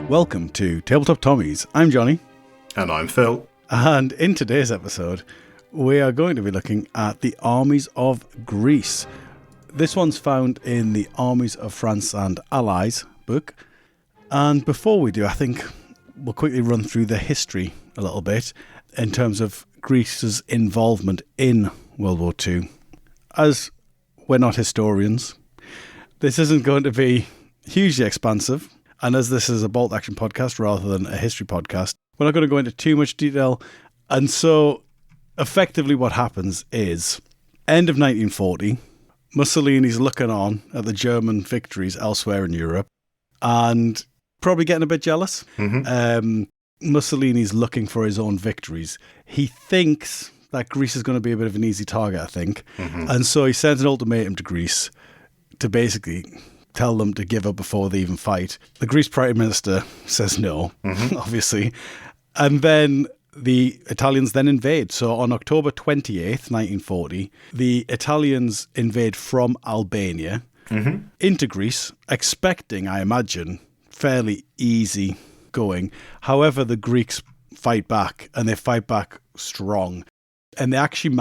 Welcome to Tabletop Tommies. I'm Johnny. And I'm Phil. And in today's episode, we are going to be looking at the Armies of Greece. This one's found in the Armies of France and Allies book. And before we do, I think we'll quickly run through the history a little bit in terms of Greece's involvement in World War II. As we're not historians, this isn't going to be hugely expansive. And as this is a bolt action podcast rather than a history podcast, we're not going to go into too much detail. And so effectively what happens is, end of 1940, Mussolini's looking on at the German victories elsewhere in Europe and probably getting a bit jealous. Mussolini's looking for his own victories. He thinks that Greece is going to be a bit of an easy target, I think. And so he sends an ultimatum to Greece to basically tell them to give up before they even fight. The Greece Prime Minister says no, obviously. And then the Italians then invade. So on October 28th, 1940, the Italians invade from Albania into Greece, expecting, I imagine, fairly easy going. However, the Greeks fight back, and they fight back strong. And they actually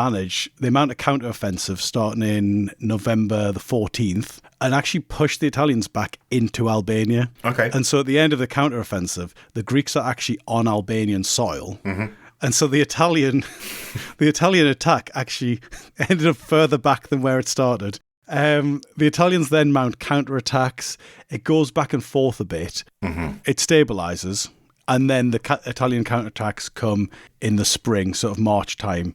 they mount a counter-offensive starting in November the 14th and actually push the Italians back into Albania. Okay. And so at the end of the counter-offensive, the Greeks are actually on Albanian soil. And so the Italian attack actually ended up further back than where it started. The Italians then mount counterattacks. It goes back and forth a bit. It stabilizes. And then the Italian counterattacks come in the spring, sort of March time.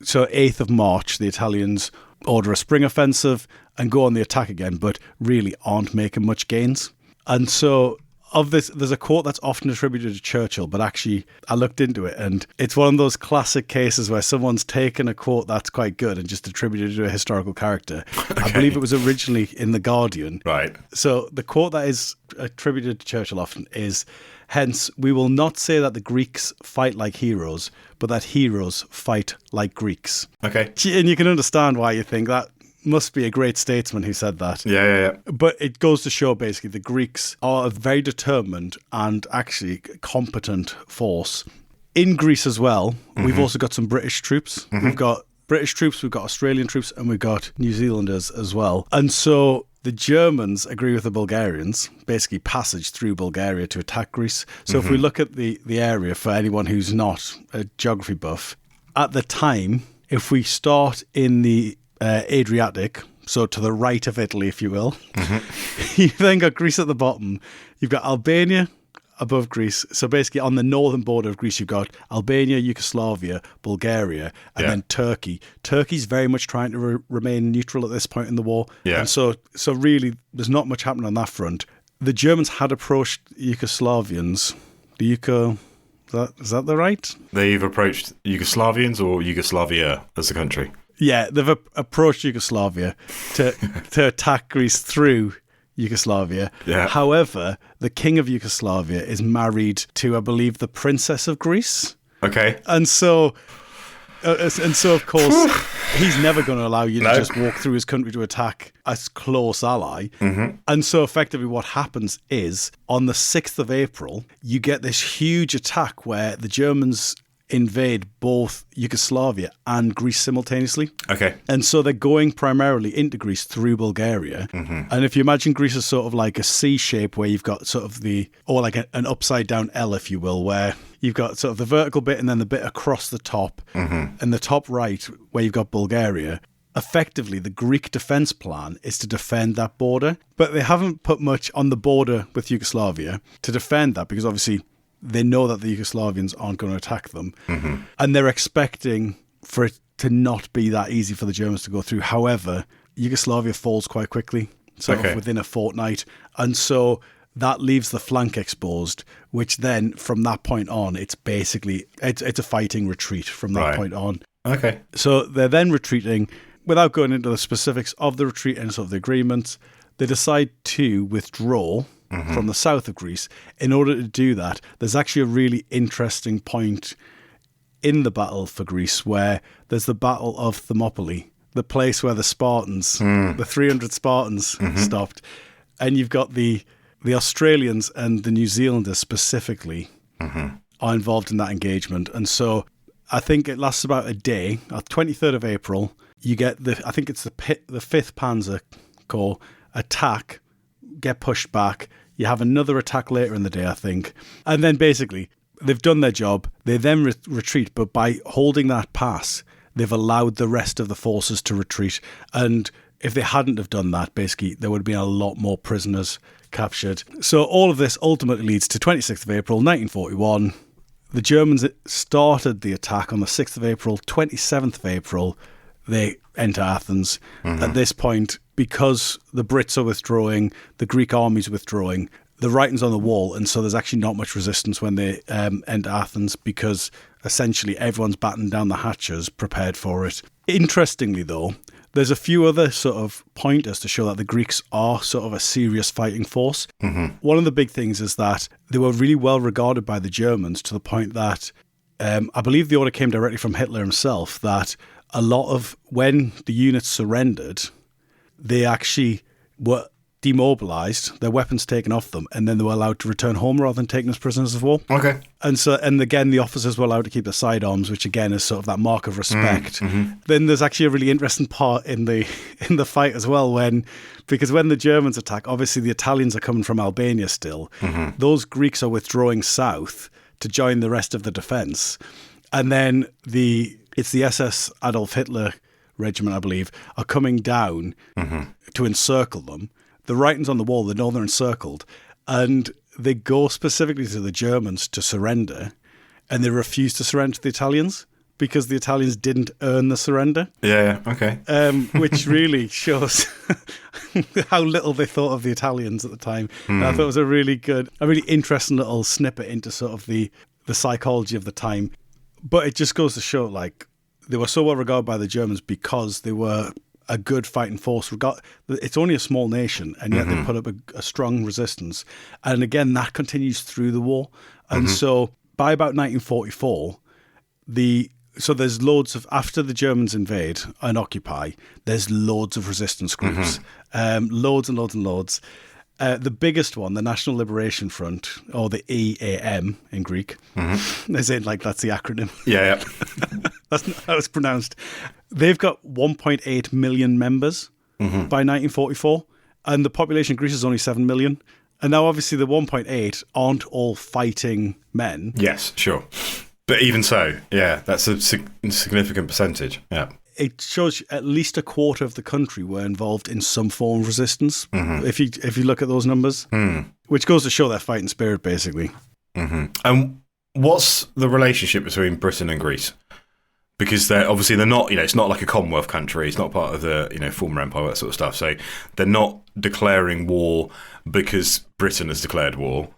So 8th of March, the Italians order a spring offensive and go on the attack again, but really aren't making much gains. And so of this, there's a quote that's often attributed to Churchill, but actually I looked into it and it's one of those classic cases where someone's taken a quote that's quite good and just attributed it to a historical character. Okay. I believe it was originally in The Guardian. Right. So the quote that is attributed to Churchill often is, "Hence, we will not say that the Greeks fight like heroes, but that heroes fight like Greeks." Okay. And you can understand why you think that must be a great statesman who said that. Yeah. But it goes to show basically the Greeks are a very determined and actually competent force. In Greece as well, we've also got some British troops. We've got British troops, we've got Australian troops, and we've got New Zealanders as well. And so the Germans agree with the Bulgarians, basically passage through Bulgaria to attack Greece. So if we look at the area for anyone who's not a geography buff, at the time, if we start in the Adriatic, so to the right of Italy, if you will, you've then got Greece at the bottom. You've got Albania above Greece. So basically on the northern border of Greece, you've got Albania, Yugoslavia, Bulgaria, and then Turkey. Turkey's very much trying to remain neutral at this point in the war. Yeah. And so really, there's not much happening on that front. The Germans had approached Yugoslavians. Is that the right? They've approached Yugoslavians or Yugoslavia as a country? Yeah, they've approached Yugoslavia to attack Greece through Yugoslavia. Yeah. However, the king of Yugoslavia is married to, I believe, the princess of Greece. Okay. And so of course, he's never going to allow you to just walk through his country to attack a close ally. And so effectively what happens is, on the 6th of April, you get this huge attack where the Germans invade both Yugoslavia and Greece simultaneously. Okay. And so they're going primarily into Greece through Bulgaria. And if you imagine Greece as sort of like a C shape where you've got sort of or like an upside down L, if you will, where you've got sort of the vertical bit and then the bit across the top. And the top right, where you've got Bulgaria, effectively the Greek defence plan is to defend that border. But they haven't put much on the border with Yugoslavia to defend that, because obviously they know that the Yugoslavians aren't going to attack them. And they're expecting for it to not be that easy for the Germans to go through. However, Yugoslavia falls quite quickly, sort of within a fortnight. And so that leaves the flank exposed, which then from that point on, it's basically, it's a fighting retreat from that point on. Okay. So they're then retreating. Without going into the specifics of the retreat and sort of the agreements, they decide to withdraw from the south of Greece. In order to do that, there's actually a really interesting point in the battle for Greece where there's the Battle of Thermopylae, the place where the Spartans, the 300 Spartans stopped. And you've got the the Australians and the New Zealanders specifically are involved in that engagement. And so I think it lasts about a day. On 23rd of April, you get I think it's the 5th Panzer Corps attack, get pushed back. You have another attack later in the day, I think. And then basically, they've done their job. They then retreat, but by holding that pass, they've allowed the rest of the forces to retreat. And if they hadn't have done that, basically, there would have been a lot more prisoners captured. So all of this ultimately leads to 26th of April, 1941. The Germans started the attack on the 6th of April, 27th of April. They enter Athens. At this point, because the Brits are withdrawing, the Greek army's withdrawing, the writing's on the wall, and so there's actually not much resistance when they enter Athens because essentially everyone's battened down the hatches, prepared for it. Interestingly, though, there's a few other sort of pointers to show that the Greeks are sort of a serious fighting force. One of the big things is that they were really well regarded by the Germans to the point that I believe the order came directly from Hitler himself that a lot of when the units surrendered, they actually were demobilized, their weapons taken off them, and then they were allowed to return home rather than taken as prisoners of war. Okay. And again, the officers were allowed to keep their sidearms, which again is sort of that mark of respect. Then there's actually a really interesting part in the fight as well, because when the Germans attack, obviously the Italians are coming from Albania still. Those Greeks are withdrawing south to join the rest of the defense, and then it's the SS Adolf Hitler regiment, I believe, are coming down to encircle them. The writing's on the wall, they know they're encircled, and they go specifically to the Germans to surrender, and they refuse to surrender to the Italians because the Italians didn't earn the surrender. Yeah, okay. Which really shows how little they thought of the Italians at the time. And I thought it was a really interesting little snippet into sort of the psychology of the time. But it just goes to show, like, they were so well regarded by the Germans because they were a good fighting force. It's only a small nation, and yet they put up a strong resistance. And again, that continues through the war. And so by about 1944, so there's loads of, after the Germans invade and occupy, there's loads of resistance groups. Loads and loads and loads. The biggest one, the National Liberation Front, or the EAM in Greek, as in, like, that's the acronym. Yeah. That's not how it's pronounced. They've got 1.8 million members by 1944, and the population of Greece is only 7 million. And now, obviously, the 1.8 aren't all fighting men. Yes, sure. But even so, yeah, that's a significant percentage. Yeah. It shows at least a quarter of the country were involved in some form of resistance, if you look at those numbers, which goes to show their fighting spirit, basically. And what's the relationship between Britain and Greece? Because they're not, it's not like a Commonwealth country. It's not part of the, former empire, that sort of stuff. So they're not declaring war because Britain has declared war.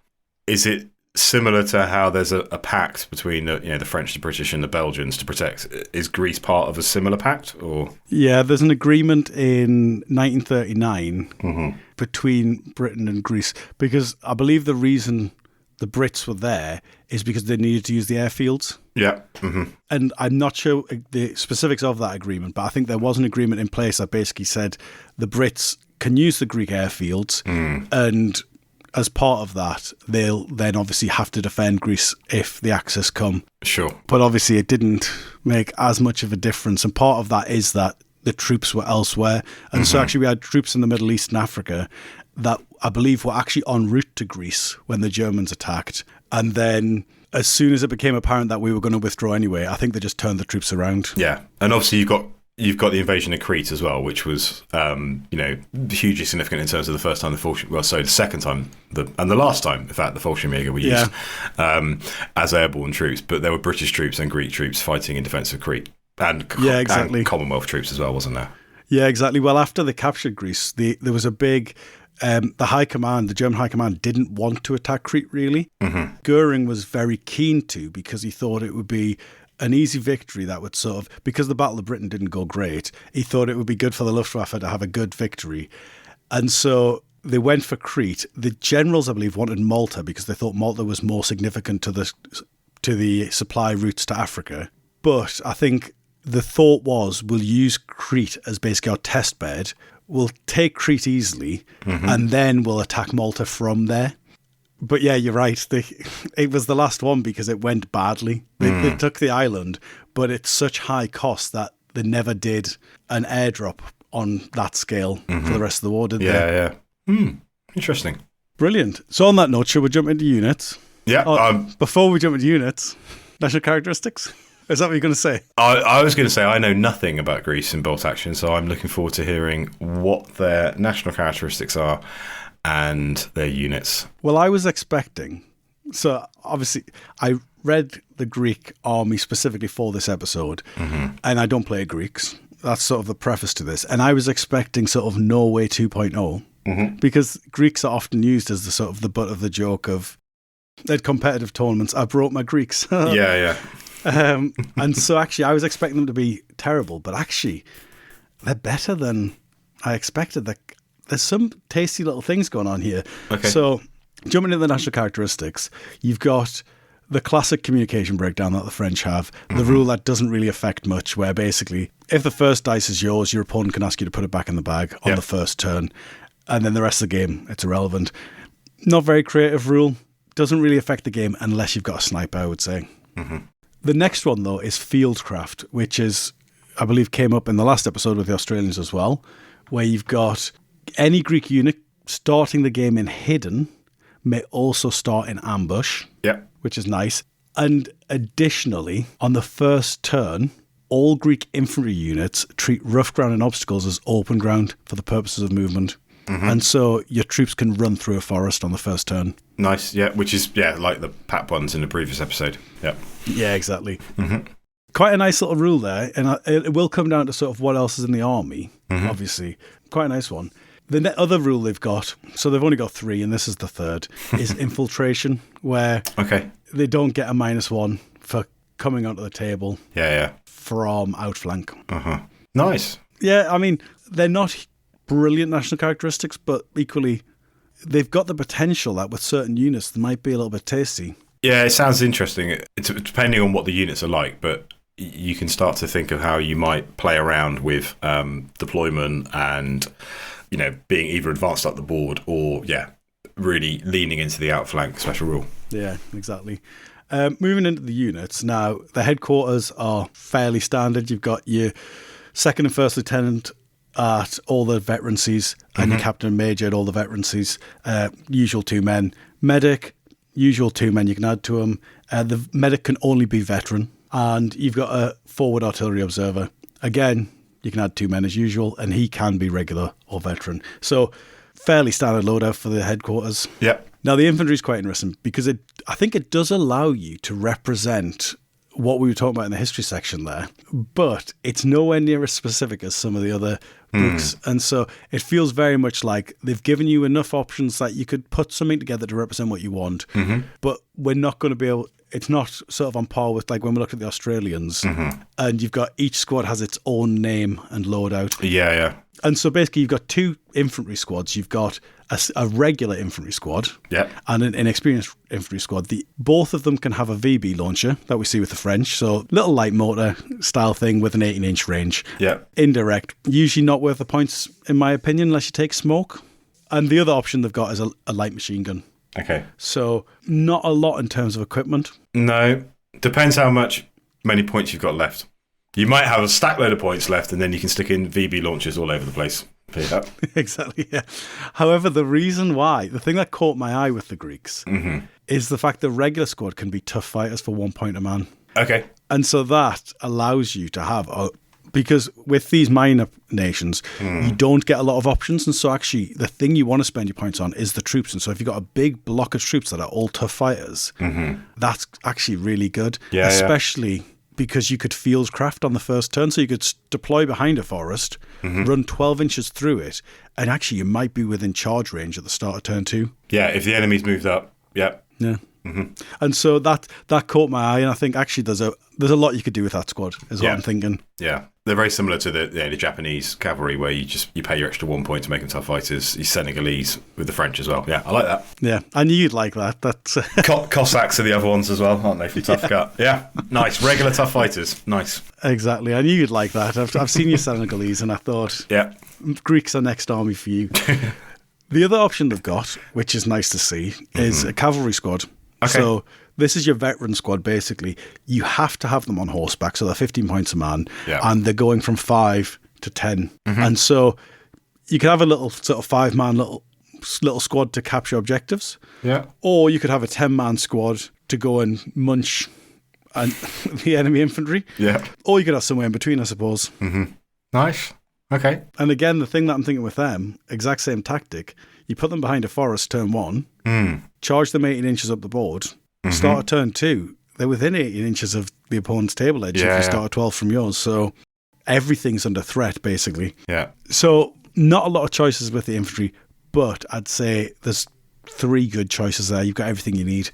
Is it similar to how there's a pact between the French, the British, and the Belgians to protect? Is Greece part of a similar pact, or? Yeah, there's an agreement in 1939 between Britain and Greece, because I believe the reason the Brits were there is because they needed to use the airfields. Yeah. And I'm not sure the specifics of that agreement, but I think there was an agreement in place that basically said the Brits can use the Greek airfields, and as part of that, they'll then obviously have to defend Greece if the Axis come. Sure. But obviously it didn't make as much of a difference. And part of that is that the troops were elsewhere. And so actually we had troops in the Middle East and Africa that I believe were actually en route to Greece when the Germans attacked. And then as soon as it became apparent that we were going to withdraw anyway, I think they just turned the troops around. Yeah. And obviously you've got the invasion of Crete as well, which was, hugely significant in terms of the first time the second time, and the last time, in fact, the Fallschirmjäger were used as airborne troops. But there were British troops and Greek troops fighting in defence of Crete. And Commonwealth troops as well, wasn't there? Yeah, exactly. Well, after they captured Greece, there was a big... the German High Command didn't want to attack Crete, really. Goering was very keen to, because he thought it would be an easy victory that would sort of, because the Battle of Britain didn't go great, he thought it would be good for the Luftwaffe to have a good victory. And so they went for Crete. The generals, I believe, wanted Malta because they thought Malta was more significant to the supply routes to Africa. But I think the thought was we'll use Crete as basically our test bed. We'll take Crete easily, and then we'll attack Malta from there. But yeah, you're right. It was the last one because it went badly. They took the island, but it's such high cost that they never did an airdrop on that scale for the rest of the war, did they? Yeah. Interesting. Brilliant. So on that note, should we jump into units? Yeah. Before we jump into units, national characteristics? Is that what you're going to say? I was going to say I know nothing about Greece in bolt action, so I'm looking forward to hearing what their national characteristics are and their units. Well, I was expecting... So, obviously, I read the Greek army specifically for this episode, and I don't play Greeks. That's sort of the preface to this. And I was expecting sort of Norway 2.0, because Greeks are often used as the sort of the butt of the joke of, at competitive tournaments, I brought my Greeks. Yeah. And so actually I was expecting them to be terrible, but actually they're better than I expected. There's some tasty little things going on here. Okay. So jumping into the national characteristics, you've got the classic communication breakdown that the French have, the rule that doesn't really affect much, where basically if the first dice is yours, your opponent can ask you to put it back in the bag on the first turn, and then the rest of the game, it's irrelevant. Not very creative rule. Doesn't really affect the game unless you've got a sniper, I would say. The next one, though, is Fieldcraft, which is, I believe, came up in the last episode with the Australians as well, where you've got any Greek unit starting the game in hidden may also start in ambush, which is nice. And additionally, on the first turn, all Greek infantry units treat rough ground and obstacles as open ground for the purposes of movement. And so your troops can run through a forest on the first turn. Nice, yeah, which is, like the PAP ones in the previous episode. Yeah, exactly. Quite a nice little rule there, and it will come down to sort of what else is in the army, obviously. Quite a nice one. The other rule they've got, so they've only got 3, and this is the third, is infiltration, where they don't get a -1 for coming onto the table from outflank. Nice. Yeah, I mean, they're not brilliant national characteristics, but equally they've got the potential that with certain units they might be a little bit tasty. Yeah, it sounds interesting. It's depending on what the units are like, but you can start to think of how you might play around with deployment and, being either advanced up the board or, really leaning into the outflank special rule. Yeah, exactly. Moving into the units, now the headquarters are fairly standard. You've got your second and first lieutenant at all the veterancies and your captain and major at all the veterancies. Usual 2 men. Medic, usual 2 men you can add to them. The medic can only be veteran. And you've got a forward artillery observer. Again, you can add 2 men as usual, and he can be regular or veteran. So fairly standard loadout for the headquarters. Now the infantry is quite interesting because I think it does allow you to represent what we were talking about in the history section there, but it's nowhere near as specific as some of the other books. And so it feels very much like they've given you enough options that you could put something together to represent what you want, but we're not going to be able, it's not sort of on par with like when we looked at the Australians and you've got each squad has its own name and loadout. And so basically you've got 2 infantry squads. You've got a regular infantry squad and an inexperienced infantry squad. Both of them can have a VB launcher that we see with the French. So little light mortar style thing with an 18-inch range. Indirect. Usually not worth the points, in my opinion, unless you take smoke. And the other option they've got is a light machine gun. So not a lot in terms of equipment. No. Depends how many points you've got left. You might have a stack load of points left, and then you can stick in VB launchers all over the place. Exactly, yeah. However, the thing that caught my eye with the Greeks is the fact the regular squad can be tough fighters for 1 point a man. And so that allows you to have, because with these minor nations, you don't get a lot of options. And so actually, the thing you want to spend your points on is the troops. And so if you've got a big block of troops that are all tough fighters, that's actually really good. Especially because you could fieldcraft on the first turn. So you could deploy behind a forest, run 12 inches through it, and actually you might be within charge range at the start of turn 2. Yeah, if the enemy's moved up. Yeah. And so that caught my eye, and I think actually there's a lot you could do with that squad, is what I'm thinking. Yeah, they're very similar to the Japanese cavalry, where you pay your extra 1 point to make them tough fighters. You Senegalese with the French as well. Yeah, I like that. Yeah, I knew you'd like that. That's Cossacks are the other ones as well, aren't they? For tough gut. Yeah, nice. Regular tough fighters. Nice. Exactly. I knew you'd like that. I've seen your Senegalese, and I thought, Greeks are next army for you. The other option they've got, which is nice to see, is a cavalry squad. Okay. So this is your veteran squad, basically. You have to have them on horseback, so they're 15 points a man, and they're going from 5 to 10. And so you can have a little sort of 5-man little squad to capture objectives, or you could have a 10-man squad to go and munch the enemy infantry, or you could have somewhere in between, I suppose. Nice. Okay. And again, the thing that I'm thinking with them, exact same tactic. You put them behind a forest turn 1, charge them 18 inches up the board, start at turn 2. They're within 18 inches of the opponent's table edge if you start at 12 from yours. So everything's under threat, basically. Yeah. So not a lot of choices with the infantry, but I'd say there's 3 good choices there. You've got everything you need.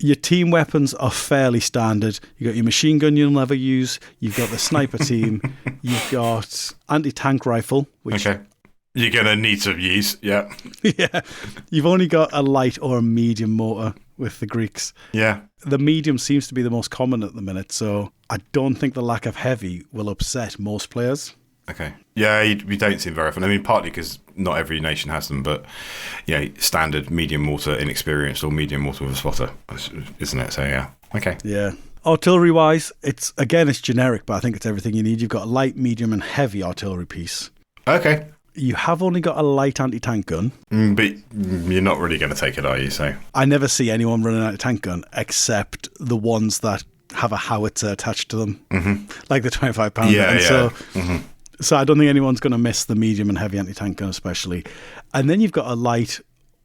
Your team weapons are fairly standard. You've got your machine gun you'll never use. You've got the sniper team. You've got anti-tank rifle, which you're going to need to use. Yeah. You've only got a light or a medium mortar with the Greeks. Yeah. The medium seems to be the most common at the minute, so I don't think the lack of heavy will upset most players. Okay. Yeah, we don't see them very often. I mean, partly because not every nation has them, but standard medium mortar inexperienced or medium mortar with a spotter, isn't it? So yeah. Okay. Yeah. Artillery wise, it's generic, but I think it's everything you need. You've got a light, medium, and heavy artillery piece. Okay. You have only got a light anti-tank gun. But you're not really going to take it, are you? So I never see anyone running an anti-tank gun except the ones that have a howitzer attached to them, like the 25 pounder. Yeah. So I don't think anyone's going to miss the medium and heavy anti-tank gun especially. And then you've got a light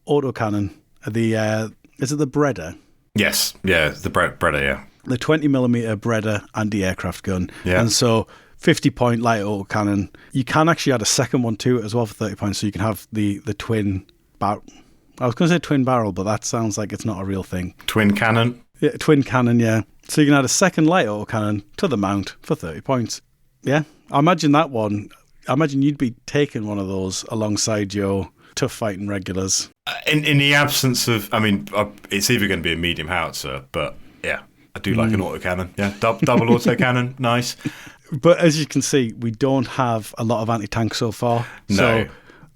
autocannon. Is it the Breda? Yes. Yeah, the Breda, yeah. The 20mm Breda anti-aircraft gun. Yeah. And so 50-point light autocannon. You can actually add a second one to it as well for 30 points. So you can have the twin barrel. I was going to say twin barrel, but that sounds like it's not a real thing. Twin cannon? Yeah, twin cannon, yeah. So you can add a second light autocannon to the mount for 30 points. Yeah. I imagine that one. I imagine you'd be taking one of those alongside your tough fighting regulars. In the absence of, I mean, it's either going to be a medium howitzer, but yeah, I do like an autocannon. Yeah, double autocannon, nice. But as you can see, we don't have a lot of anti-tank so far. No. So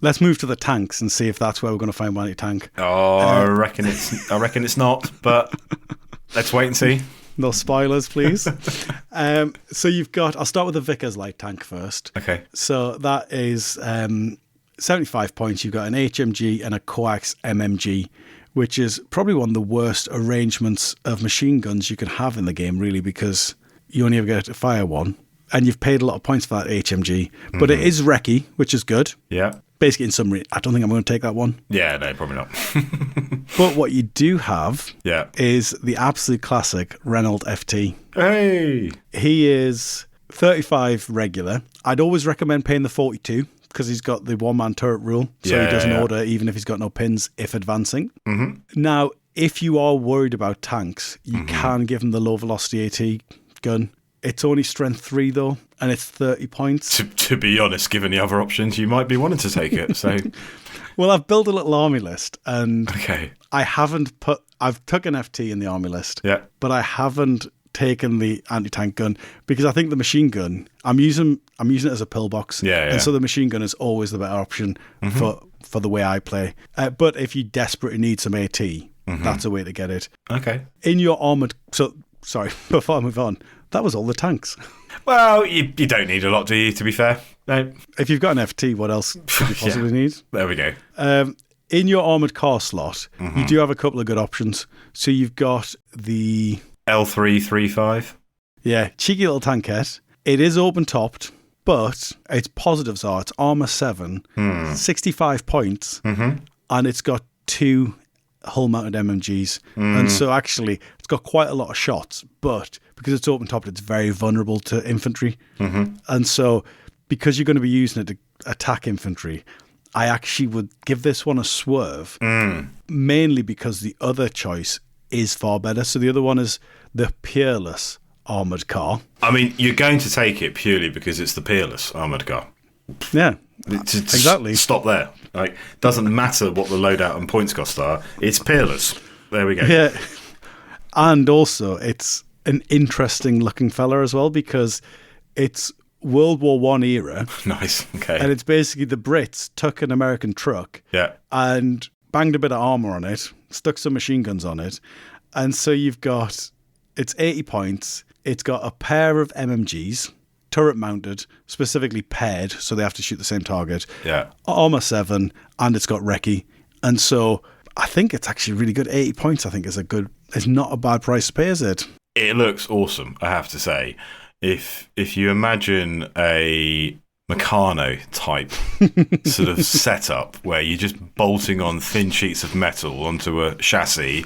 let's move to the tanks and see if that's where we're going to find anti-tank. Oh, I reckon it's not, but let's wait and see. No spoilers, please. So you've got, I'll start with the Vickers light tank first. Okay. So that is 75 points. You've got an HMG and a coax MMG, which is probably one of the worst arrangements of machine guns you could have in the game, really, because you only ever get to fire one. And you've paid a lot of points for that HMG. But it is recce, which is good. Yeah. Basically, in summary, I don't think I'm going to take that one. Yeah, no, probably not. But what you do have is the absolute classic Renault FT. Hey! He is 35 regular. I'd always recommend paying the 42 because he's got the one-man turret rule. So he doesn't order even if he's got no pins if advancing. Now, if you are worried about tanks, you can give him the low-velocity AT gun. It's only strength 3 though, and it's 30 points. To be honest, given the other options, you might be wanting to take it. So, well, I've built a little army list, and I've took an FT in the army list, but I haven't taken the anti-tank gun because I think the machine gun, I'm using it as a pillbox, and so the machine gun is always the better option for the way I play. But if you desperately need some AT, that's a way to get it. Okay. In your armored, sorry, before I move on. That was all the tanks. Well, you don't need a lot, do you, to be fair? No. If you've got an FT, what else could you possibly need? There we go. In your armoured car slot, you do have a couple of good options. So you've got the... L335. Yeah, cheeky little tankette. It is open-topped, but its positives are it's armour 7, 65 points, and it's got 2 hull-mounted MMGs. And so actually, it's got quite a lot of shots, but because it's open-topped, it's very vulnerable to infantry. And so because you're going to be using it to attack infantry, I actually would give this one a swerve, mainly because the other choice is far better. So the other one is the Peerless armoured car. I mean, you're going to take it purely because it's the Peerless armoured car. Yeah, exactly. Stop there. Like, doesn't matter what the loadout and points cost are. It's Peerless. There we go. Yeah, and also it's an interesting looking fella as well because it's World War One era. Nice. Okay. And it's basically the Brits took an American truck. Yeah. And banged a bit of armour on it, stuck some machine guns on it, and so you've got, it's 80 points, it's got a pair of MMGs, turret mounted, specifically paired, so they have to shoot the same target, armour 7, and it's got recce, and so I think it's actually really good. 80 points I think is not a bad price to pay, is it? It looks awesome, I have to say. If you imagine a Meccano type sort of setup where you're just bolting on thin sheets of metal onto a chassis,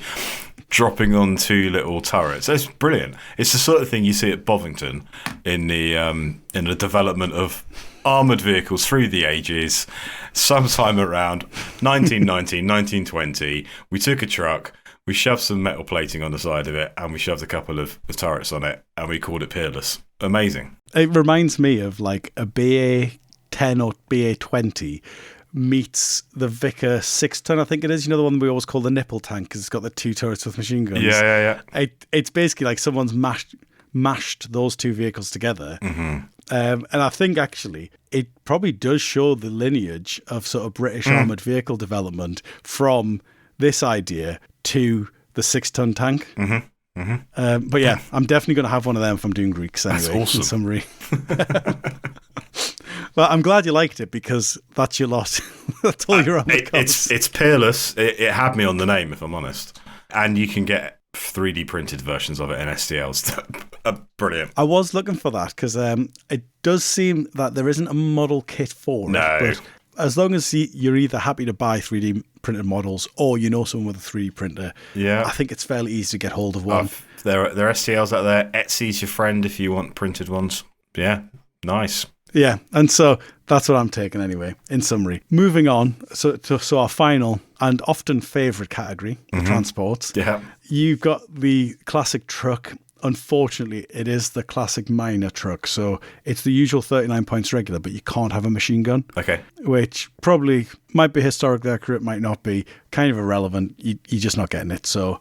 dropping on 2 little turrets. That's brilliant. It's the sort of thing you see at Bovington in the development of armoured vehicles through the ages. Sometime around 1919, 1920, we took a truck, we shoved some metal plating on the side of it, and we shoved a couple of turrets on it, and we called it Peerless. Amazing. It reminds me of like a BA-10 or BA-20 meets the Vickers 6-ton, I think it is. You know, the one we always call the nipple tank because it's got the 2 turrets with machine guns. Yeah. It's basically like someone's mashed those 2 vehicles together. Mm-hmm. And I think actually it probably does show the lineage of sort of British armoured vehicle development from this idea to the 6-ton tank. Mm-hmm. Mm-hmm. But yeah, I'm definitely going to have one of them if I'm doing Greeks anyway. That's awesome. In summary. Well, I'm glad you liked it because that's your lot. That's all you're on. It's Peerless. It had me on the name, if I'm honest. And you can get 3D printed versions of it in STLs. Brilliant. I was looking for that because it does seem that there isn't a model kit for it. But as long as you're either happy to buy 3D printed models or you know someone with a 3D printer, I think it's fairly easy to get hold of one. There are STLs out there. Etsy's your friend if you want printed ones. Yeah, nice. Yeah, and so that's what I'm taking anyway, in summary. Moving on, so our final and often favourite category, the transports. Yeah. You've got the classic truck. Unfortunately, it is the classic minor truck, so it's the usual 39 points regular, but you can't have a machine gun. Okay. Which probably might be historically accurate, might not be. Kind of irrelevant. You're just not getting it, so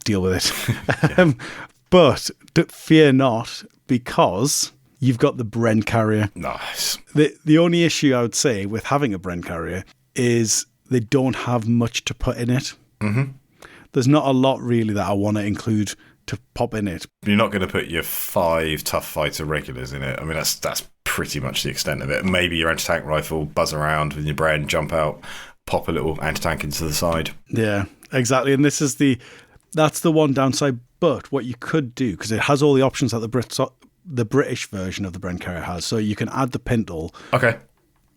deal with it. But fear not, because you've got the Bren carrier. Nice. The only issue I would say with having a Bren carrier is they don't have much to put in it. Mm-hmm. There's not a lot really that I want to include to pop in it. You're not going to put your 5 tough fighter regulars in it. I mean, that's pretty much the extent of it. Maybe your anti-tank rifle, buzz around with your Bren, jump out, pop a little anti-tank into the side. Yeah, exactly. And that's the one downside. But what you could do, because it has all the options that the British version of the Bren carrier has. So you can add the pintle. Okay.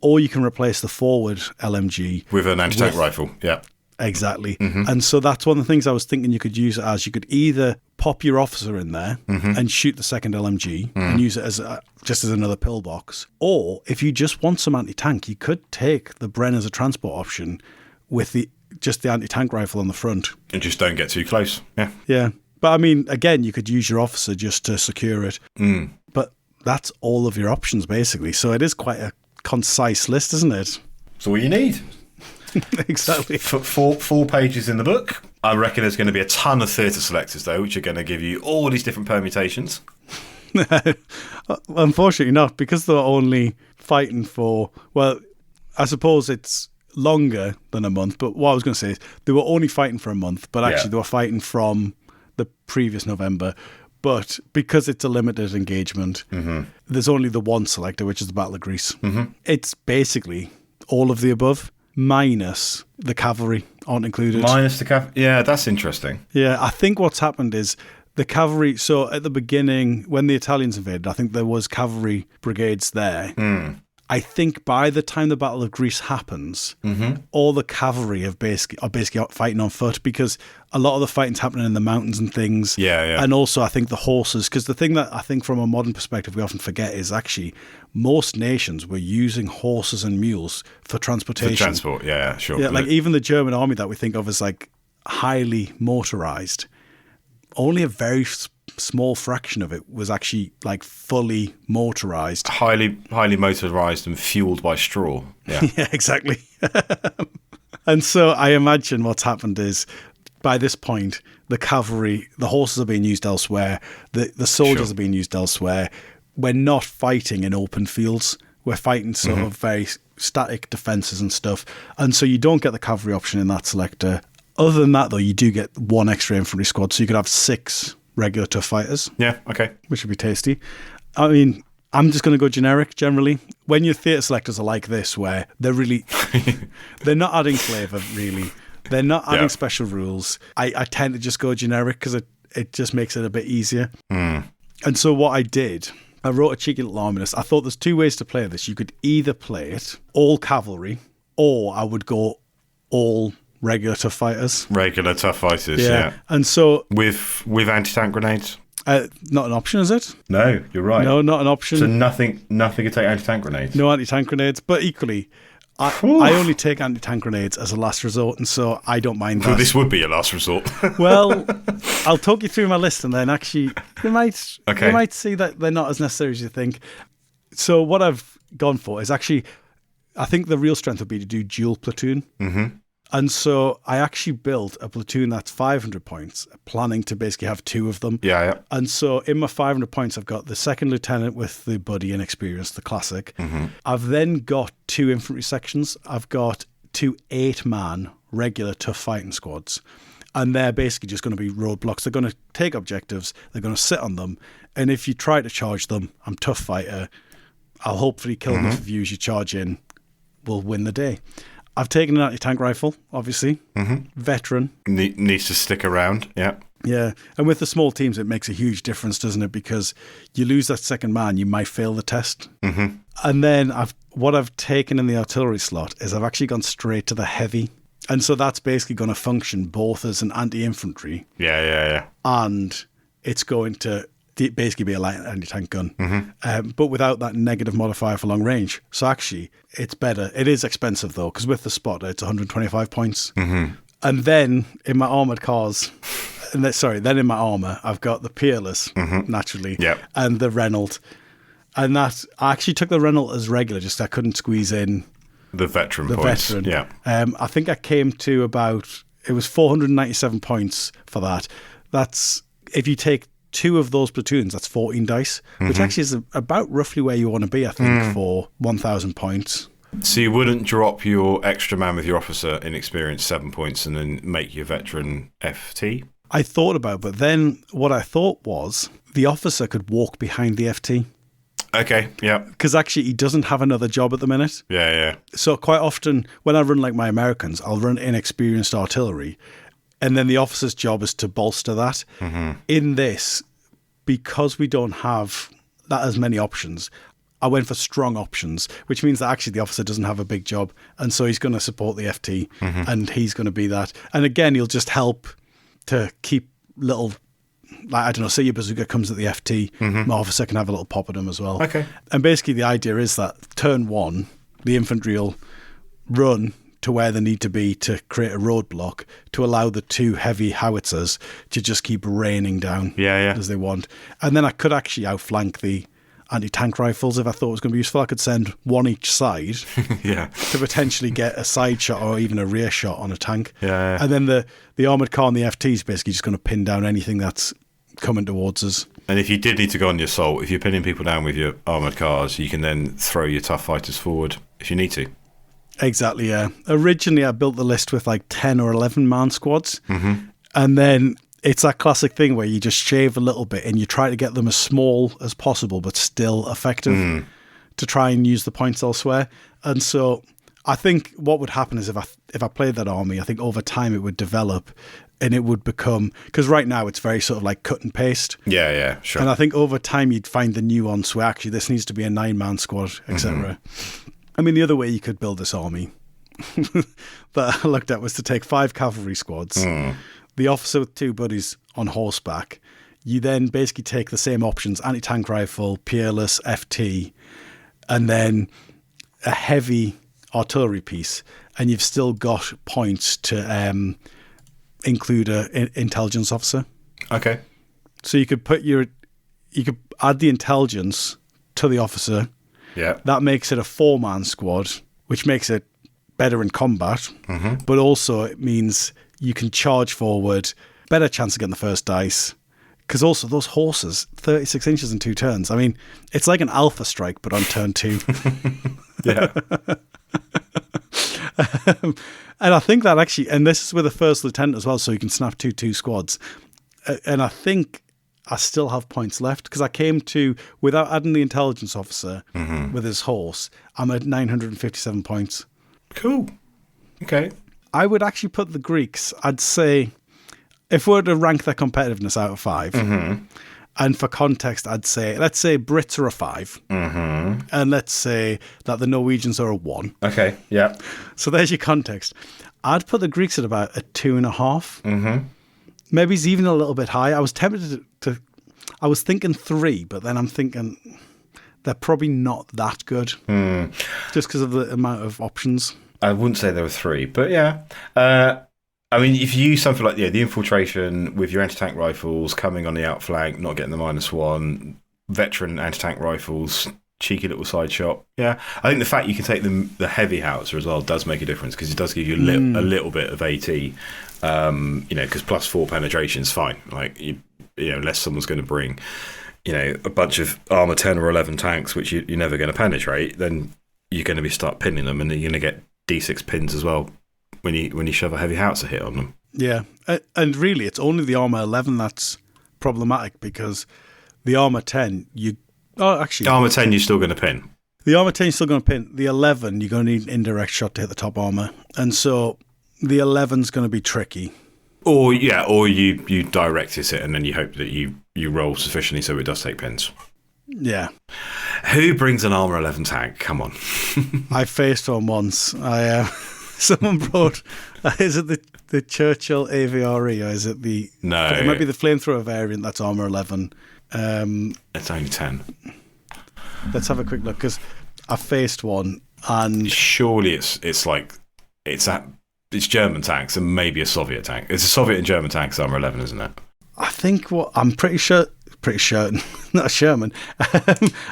Or you can replace the forward LMG. With an anti-tank rifle, yeah. Exactly. Mm-hmm. And so that's one of the things I was thinking you could use it as. You could either pop your officer in there and shoot the second LMG and use it as just as another pillbox. Or if you just want some anti-tank, you could take the Bren as a transport option with just the anti-tank rifle on the front. And just don't get too close. Yeah. Yeah. But I mean, again, you could use your officer just to secure it. Mm. But that's all of your options, basically. So it is quite a concise list, isn't it? That's all you need. Exactly. Four pages in the book. I reckon there's going to be a ton of theatre selectors, though, which are going to give you all these different permutations. Unfortunately not, because they're only fighting for, well, I suppose it's longer than a month, but what I was going to say is they were only fighting for a month, but actually they were fighting from the previous November. But because it's a limited engagement, there's only the one selector, which is the Battle of Greece. Mm-hmm. It's basically all of the above, minus the cavalry aren't included. Minus the cavalry? Yeah, that's interesting. Yeah, I think what's happened is the cavalry, so at the beginning, when the Italians invaded, I think there was cavalry brigades there. I think by the time the Battle of Greece happens, all the cavalry are basically out fighting on foot, because a lot of the fighting's happening in the mountains and things. Yeah. And also, I think the horses, because the thing that I think from a modern perspective we often forget is actually most nations were using horses and mules for transportation. For transport, yeah, sure. Yeah, like even the German army that we think of as like highly motorized, only a very small fraction of it was actually like fully motorized. Highly motorized and fueled by straw. Yeah, Yeah, exactly. And so I imagine what's happened is by this point, the cavalry, the horses are being used elsewhere. The soldiers are being used elsewhere. We're not fighting in open fields. We're fighting sort of very static defenses and stuff. And so you don't get the cavalry option in that selector. Other than that, though, you do get one extra infantry squad. So you could have 6 regular tough fighters. Yeah, okay. Which would be tasty. I mean, I'm just going to go generic generally. When your theatre selectors are like this, where they're really, they're not adding flavour, really. They're not adding special rules. I tend to just go generic because it just makes it a bit easier. And so what I did, I wrote a cheeky little army list. I thought there's 2 ways to play this. You could either play it all cavalry, or I would go all regular tough fighters. Regular tough fighters, yeah. And so with anti-tank grenades? Not an option, is it? No, you're right. No, not an option. So nothing to take anti-tank grenades? No anti-tank grenades, but equally, I only take anti-tank grenades as a last resort, and so I don't mind that. Well, this would be a last resort. Well, I'll talk you through my list, and then actually you might see that they're not as necessary as you think. So what I've gone for is actually, I think the real strength would be to do dual platoon. Mm-hmm. And so I actually built a platoon that's 500 points, planning to basically have 2 of them. Yeah. And so in my 500 points, I've got the second lieutenant with the buddy and experience, the classic. Mm-hmm. I've then got 2 infantry sections. I've got 2 8-man regular tough fighting squads. And they're basically just going to be roadblocks. They're going to take objectives. They're going to sit on them. And if you try to charge them, I'm tough fighter. I'll hopefully kill enough of you as you charge in. We'll win the day. I've taken an anti-tank rifle, obviously. Veteran. Needs to stick around, yeah. Yeah, and with the small teams, it makes a huge difference, doesn't it? Because you lose that second man, you might fail the test. Mm-hmm. And then what I've taken in the artillery slot is I've actually gone straight to the heavy. And so that's basically going to function both as an anti-infantry. Yeah. And it's going to basically be a light anti-tank gun, but without that negative modifier for long range. So actually, it's better. It is expensive, though, because with the spotter, it's 125 points. Mm-hmm. And then in my armoured cars, then in my armour, I've got the Peerless, naturally, and the Renault. And that, I actually took the Renault as regular, just I couldn't squeeze in the veteran points. Yeah. I think I came to it was 497 points for that. That's, if you take 2 of those platoons, that's 14 dice, which actually is about roughly where you want to be, I think, for 1,000 points. So you wouldn't drop your extra man with your officer in experience 7 points and then make your veteran FT? I thought about it, but then what I thought was the officer could walk behind the FT. Okay, yeah. Because actually he doesn't have another job at the minute. Yeah. So quite often when I run like my Americans, I'll run inexperienced artillery, and then the officer's job is to bolster that. Mm-hmm. In this, because we don't have that as many options, I went for strong options, which means that actually the officer doesn't have a big job. And so he's going to support the FT, and he's going to be that. And again, he'll just help to keep little, like, I don't know, say your bazooka comes at the FT, my officer can have a little pop at him as well. Okay. And basically the idea is that turn 1, the infantry will run to where they need to be to create a roadblock to allow the 2 heavy howitzers to just keep raining down as they want. And then I could actually outflank the anti-tank rifles if I thought it was going to be useful. I could send 1 each side to potentially get a side shot or even a rear shot on a tank. Yeah. And then the armoured car and the FT is basically just going to pin down anything that's coming towards us. And if you did need to go on the assault, if you're pinning people down with your armoured cars, you can then throw your tough fighters forward if you need to. Exactly, yeah. Originally, I built the list with like 10 or 11 man squads. And then it's that classic thing where you just shave a little bit and you try to get them as small as possible, but still effective to try and use the points elsewhere. And so I think what would happen is if I played that army, I think over time it would develop and it would become, because right now it's very sort of like cut and paste. Yeah, sure. And I think over time you'd find the nuance where actually this needs to be a 9-man squad, etc. I mean, the other way you could build this army that I looked at was to take 5 cavalry squads, the officer with 2 buddies on horseback. You then basically take the same options, anti-tank rifle, Peerless, FT, and then a heavy artillery piece, and you've still got points to include an intelligence officer. Okay. So you could add the intelligence to the officer. Yeah. That makes it a 4-man squad, which makes it better in combat. But also it means you can charge forward, better chance of getting the first dice. Because also those horses, 36 inches in 2 turns. I mean, it's like an alpha strike, but on turn 2. Yeah. And I think that actually, and this is with the first lieutenant as well, so you can snap 2 squads. And I think I still have points left because I came to, without adding the intelligence officer with his horse, I'm at 957 points. Cool. Okay. I would actually put the Greeks, I'd say, if we were to rank their competitiveness out of 5, and for context, I'd say, let's say Brits are a 5, and let's say that the Norwegians are a 1. Okay, yeah. So there's your context. I'd put the Greeks at about a 2.5. Maybe it's even a little bit high. I was tempted to I was thinking 3, but then I'm thinking they're probably not that good, just because of the amount of options. I wouldn't say there were 3, but yeah. I mean, if you use something like the infiltration with your anti-tank rifles coming on the outflank, not getting the -1, veteran anti-tank rifles, cheeky little side shot. Yeah, I think the fact you can take the heavy howitzer as well does make a difference because it does give you a little bit of AT. Because +4 penetration is fine. Like unless someone's going to bring, a bunch of armor 10 or 11 tanks, which you're never going to penetrate, then you're going to start pinning them, and you're going to get D6 pins as well when you shove a heavy howitzer hit on them. Yeah, and really, it's only the armor 11 that's problematic because the armor 10, armor 10 you're still going to pin. The armor 10 you're still going to pin. The 11 you're going to need an indirect shot to hit the top armor, and so the 11's going to be tricky. Or you direct hit it, and then you hope that you roll sufficiently so it does take pins. Yeah. Who brings an armor 11 tank? Come on. I faced one once. Someone brought. Is it the Churchill AVRE or is it the? No, it might be the flamethrower variant. That's armor 11. It's only 10. Let's have a quick look because I faced one, and surely it's German tanks and maybe a Soviet tank. It's a Soviet and German tanks armor 11, isn't it? I think I'm pretty sure, not a Sherman.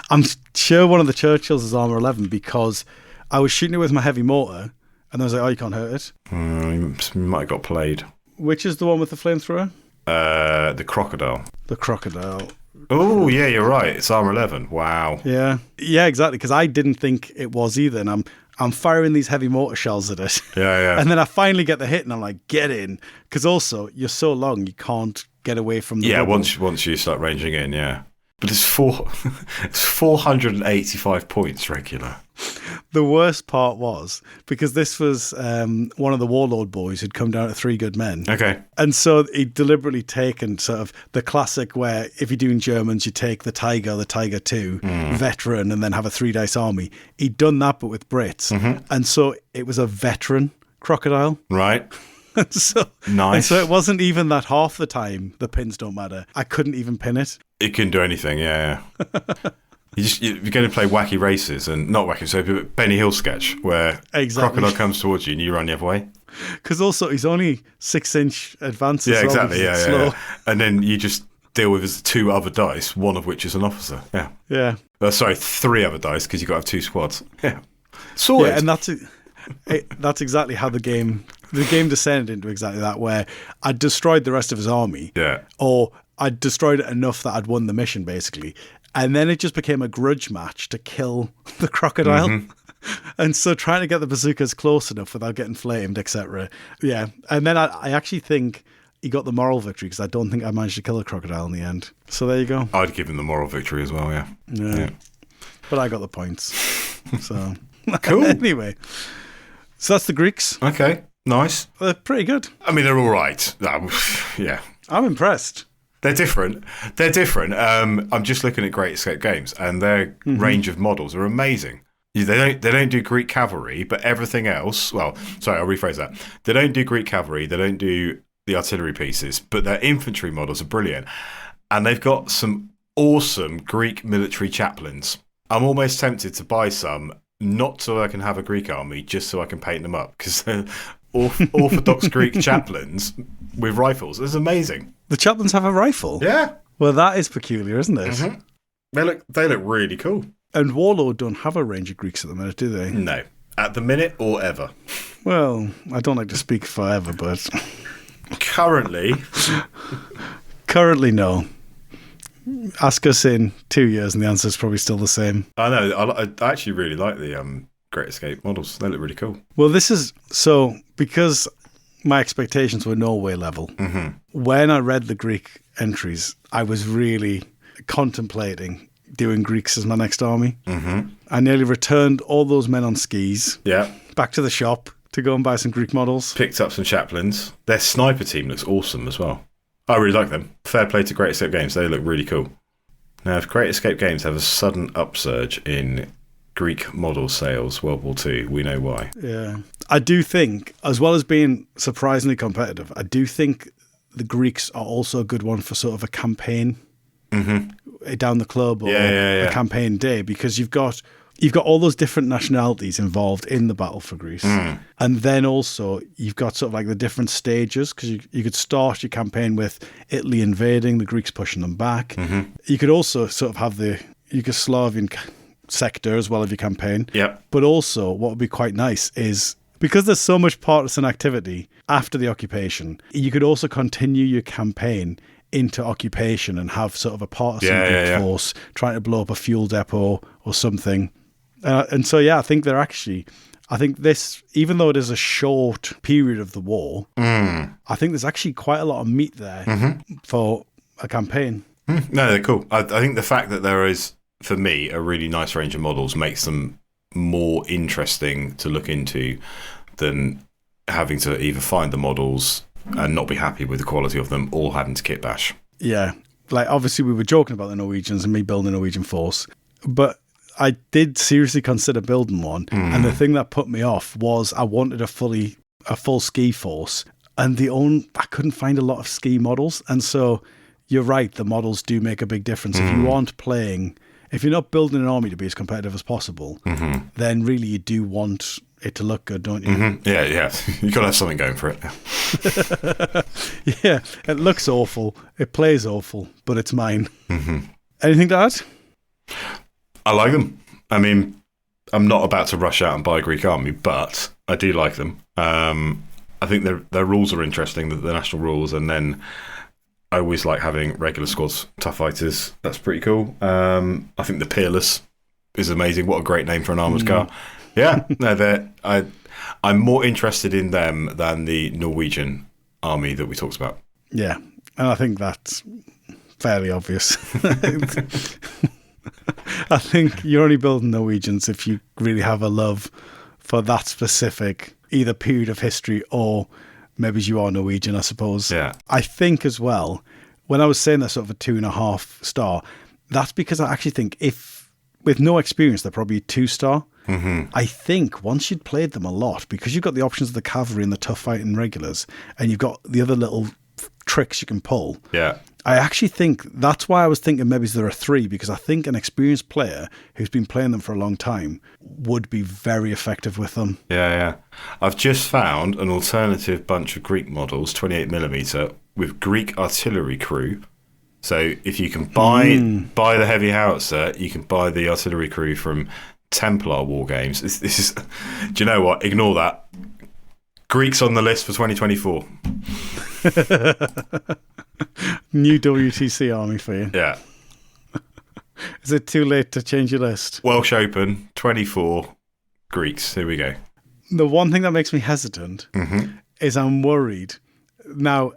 I'm sure one of the Churchills is armor 11 because I was shooting it with my heavy mortar, and I was like, "Oh, you can't hurt it." You might have got played. Which is the one with the flamethrower? The crocodile. The crocodile. Oh, yeah, you're right. It's armor 11. Wow. Yeah, exactly. Because I didn't think it was either, and I'm firing these heavy mortar shells at it. Yeah. And then I finally get the hit, and I'm like, get in. Because also, you're so long, you can't get away from the rubble. once you start ranging in, yeah. But it's 485 points regular. The worst part was, because this was one of the Warlord boys who'd come down to 3 good men. Okay. And so he'd deliberately taken sort of the classic where if you're doing Germans, you take the Tiger 2, veteran, and then have a 3-dice army. He'd done that, but with Brits. And so it was a veteran crocodile. Right. So, nice. And so it wasn't even that half the time the pins don't matter. I couldn't even pin it. It couldn't do anything, yeah. You're going to play wacky races and not wacky, so Benny Hill sketch where crocodile comes towards you and you run the other way. Because also he's only 6-inch advances. Yeah, exactly. Yeah. And then you just deal with his 2 other dice, one of which is an officer. Yeah. Yeah. Sorry, 3 other dice because you've got to have 2 squads. Yeah. Sorted. Yeah, and that's exactly how the game descended into exactly that, where I destroyed the rest of his army. Yeah. Or I destroyed it enough that I'd won the mission, basically. And then it just became a grudge match to kill the crocodile. And so trying to get the bazookas close enough without getting flamed, etc. Yeah. And then I actually think he got the moral victory because I don't think I managed to kill a crocodile in the end. So there you go. I'd give him the moral victory as well, yeah. Yeah. But I got the points. So cool. Anyway. So that's the Greeks. Okay. Nice. They're pretty good. I mean, they're all right. Yeah. I'm impressed. They're different. I'm just looking at Great Escape Games, and their range of models are amazing. They don't do Greek cavalry, but everything else. Well, sorry, I'll rephrase that. They don't do Greek cavalry. They don't do the artillery pieces, but their infantry models are brilliant, and they've got some awesome Greek military chaplains. I'm almost tempted to buy some, not so I can have a Greek army, just so I can paint them up, because they're Orthodox Greek chaplains with rifles. It's amazing. The chaplains have a rifle? Yeah. Well, that is peculiar, isn't it? Mm-hmm. They look really cool. And Warlord don't have a range of Greeks at the minute, do they? No. At the minute or ever. Well, I don't like to speak forever, but... Currently, no. Ask us in 2 years and the answer's probably still the same. I know. I actually really like the Great Escape models. They look really cool. Well, this is... So, because my expectations were Norway level, when I read the Greek entries, I was really contemplating doing Greeks as my next army. Mm-hmm. I nearly returned all those men on skis back to the shop to go and buy some Greek models. Picked up some chaplains. Their sniper team looks awesome as well. I really like them. Fair play to Great Escape Games. They look really cool. Now, if Great Escape Games have a sudden upsurge in Greek model sales, World War II, we know why. Yeah. I do think, as well as being surprisingly competitive, I do think the Greeks are also a good one for sort of a campaign down the club or a campaign day, because you've got all those different nationalities involved in the battle for Greece. And then also you've got sort of like the different stages, because you could start your campaign with Italy invading, the Greeks pushing them back. You could also sort of have the Yugoslavian sector as well of your campaign. But also what would be quite nice is, because there's so much partisan activity after the occupation, you could also continue your campaign into occupation and have sort of a partisan force trying to blow up a fuel depot or something. And so, I think this, even though it is a short period of the war, I think there's actually quite a lot of meat there for a campaign. No, they're cool. I think the fact that there is, for me, a really nice range of models makes them more interesting to look into than having to either find the models and not be happy with the quality of them or having to kit bash. Yeah. Like, obviously, we were joking about the Norwegians and me building a Norwegian force, but I did seriously consider building one, and the thing that put me off was I wanted a full ski force, and I couldn't find a lot of ski models. And so you're right, the models do make a big difference. If you're not building an army to be as competitive as possible, then really you do want it to look good, don't you? Yeah. You've got to have something going for it. Yeah, it looks awful, it plays awful, but it's mine. Anything to add? I like them. I mean, I'm not about to rush out and buy a Greek army, but I do like them. I think their rules are interesting, the national rules, and then I always like having regular squads, tough fighters. That's pretty cool. I think the Peerless is amazing. What a great name for an armoured car. Yeah, no, I'm more interested in them than the Norwegian army that we talked about. Yeah, and I think that's fairly obvious. I think you're only building Norwegians if you really have a love for that specific either period of history or maybe you are Norwegian, I suppose. Yeah. I think as well, when I was saying that sort of a 2.5 star, that's because I actually think if, with no experience, they're probably a 2-star. I think once you'd played them a lot, because you've got the options of the cavalry and the tough fighting regulars, and you've got the other little tricks you can pull. Yeah. I actually think that's why I was thinking maybe there are 3, because I think an experienced player who's been playing them for a long time would be very effective with them. Yeah. I've just found an alternative bunch of Greek models, 28mm, with Greek artillery crew. So if you can buy the heavy howitzer, you can buy the artillery crew from Templar War Games. This is, do you know what? Ignore that. Greeks on the list for 2024. New WTC army for you. Yeah. Is it too late to change your list? Welsh Open, 24 Greeks. Here we go. The one thing that makes me hesitant is I'm worried. Now,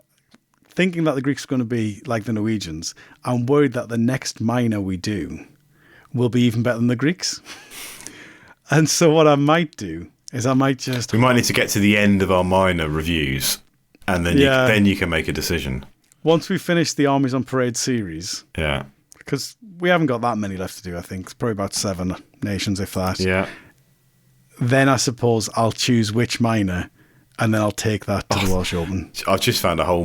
thinking that the Greeks are going to be like the Norwegians, I'm worried that the next minor we do will be even better than the Greeks. And so what I might do is I might just... We might need to get to the end of our minor reviews, and then you can make a decision. Once we finish the Armies on Parade series. Yeah. Because we haven't got that many left to do, I think. It's probably about 7 nations, if that. Yeah. Then I suppose I'll choose which minor, and then I'll take that to the Welsh Open. I've just found a whole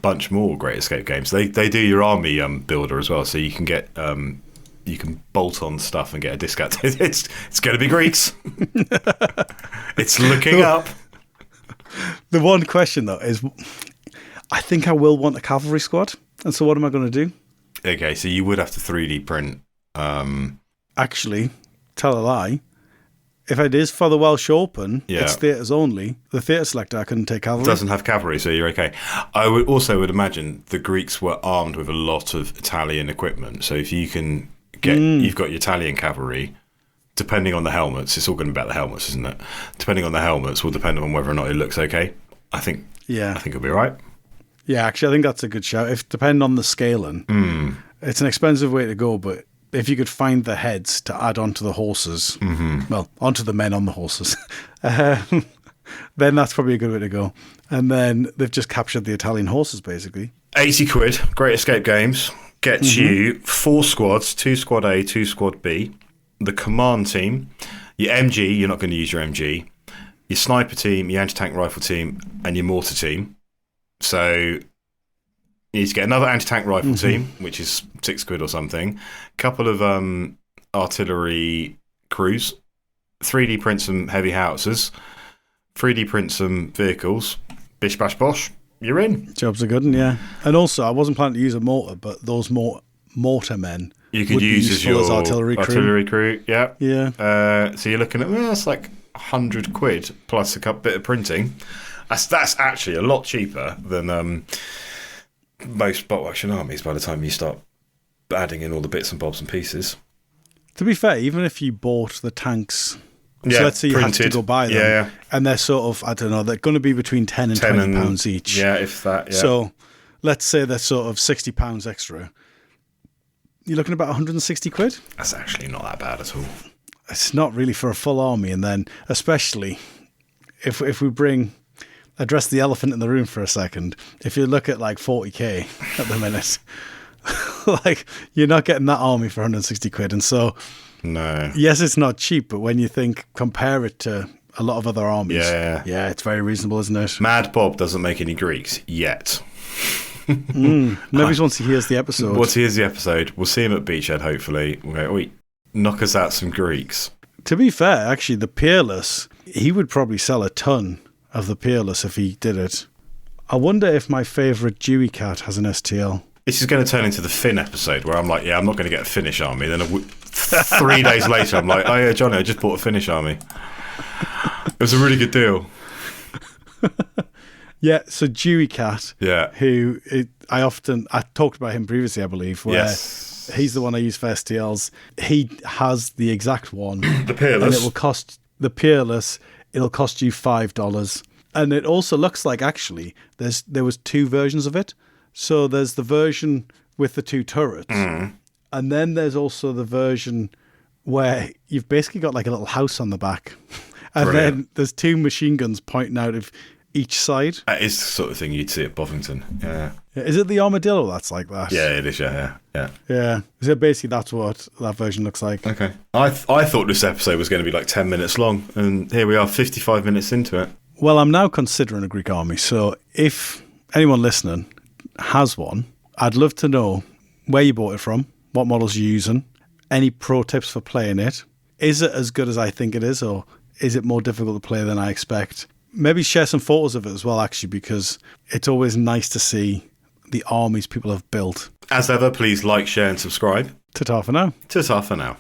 bunch more Great Escape games. They do your army builder as well, so you can get... you can bolt on stuff and get a discount. It's going to be Greeks. It's looking up. The one question, though, is I think I will want a cavalry squad. And so what am I going to do? Okay, so you would have to 3D print. Actually, tell a lie. If it is for the Welsh Open, Yeah. it's theatres only. The theatre selector, I couldn't take cavalry. Doesn't have cavalry, so you're okay. I would imagine the Greeks were armed with a lot of Italian equipment. So if you can get, you've got your Italian cavalry. Depending on the helmets, it's all going to be about the helmets, isn't it? Depending on the helmets, will depend on whether or not it looks okay. I think it'll be all right. Yeah, actually, I think that's a good shout. If depending on the scaling, it's an expensive way to go, but if you could find the heads to add onto the horses, well, onto the men on the horses, then that's probably a good way to go. And then they've just captured the Italian horses, basically. 80 quid, Great Escape Games, gets you 4 squads, 2 squad A, 2 squad B, the command team, your MG, you're not going to use your MG, your sniper team, your anti-tank rifle team, and your mortar team. So you need to get another anti-tank rifle team, which is 6 quid or something, a couple of artillery crews, 3D print some heavy howitzers, 3D print some vehicles, bish bash bosh, you're in. Jobs are good, yeah. And also, I wasn't planning to use a mortar, but those mortar men you could use as your artillery crew. Yeah. Yeah. So you're looking at, that's like 100 quid plus a bit of printing. That's actually a lot cheaper than most bolt action armies by the time you start adding in all the bits and bobs and pieces. To be fair, even if you bought the tanks, so let's say you have to go buy them, and they're sort of, I don't know, they're going to be between 10 and 20 pounds each. Yeah, if that, yeah. So let's say they're sort of 60 pounds extra. You're looking at about 160 quid. That's actually not that bad at all. It's not really for a full army, and then especially if we address the elephant in the room for a second. If you look at like 40k at the minute, like you're not getting that army for 160 quid. And so, no. Yes, it's not cheap, but when you compare it to a lot of other armies, yeah, it's very reasonable, isn't it? Mad Bob doesn't make any Greeks yet. Maybe once he hears the episode. Once he hears the episode, we'll see him at Beachhead, hopefully. We'll go, knock us out some Greeks. To be fair, actually, the Peerless, he would probably sell a ton of the Peerless if he did it. I wonder if my favourite Dewey Cat has an STL. This is going to turn into the Finn episode where I'm like, I'm not going to get a Finnish army. Then 3 days later, I'm like, oh yeah, Johnny, I just bought a Finnish army. It was a really good deal. Yeah, so Dewey Cat, I talked about him previously, I believe, where he's the one I use for STLs. He has the exact one. The Peerless. And it will cost, the Peerless, it'll cost you $5. And it also looks like, actually, there was 2 versions of it. So there's the version with the 2 turrets. And then there's also the version where you've basically got like a little house on the back. And then there's 2 machine guns pointing out of each side. That is the sort of thing you'd see at Bovington. Yeah. Is it the Armadillo that's like that? Yeah, it is. Yeah. So basically, that's what that version looks like. Okay. I thought this episode was going to be like 10 minutes long, and here we are, 55 minutes into it. Well, I'm now considering a Greek army. So if anyone listening has one, I'd love to know where you bought it from, what models you're using, any pro tips for playing it. Is it as good as I think it is, or is it more difficult to play than I expect? Maybe share some photos of it as well, actually, because it's always nice to see the armies people have built. As ever, please like, share and subscribe. Ta-ta for now. Ta-ta for now.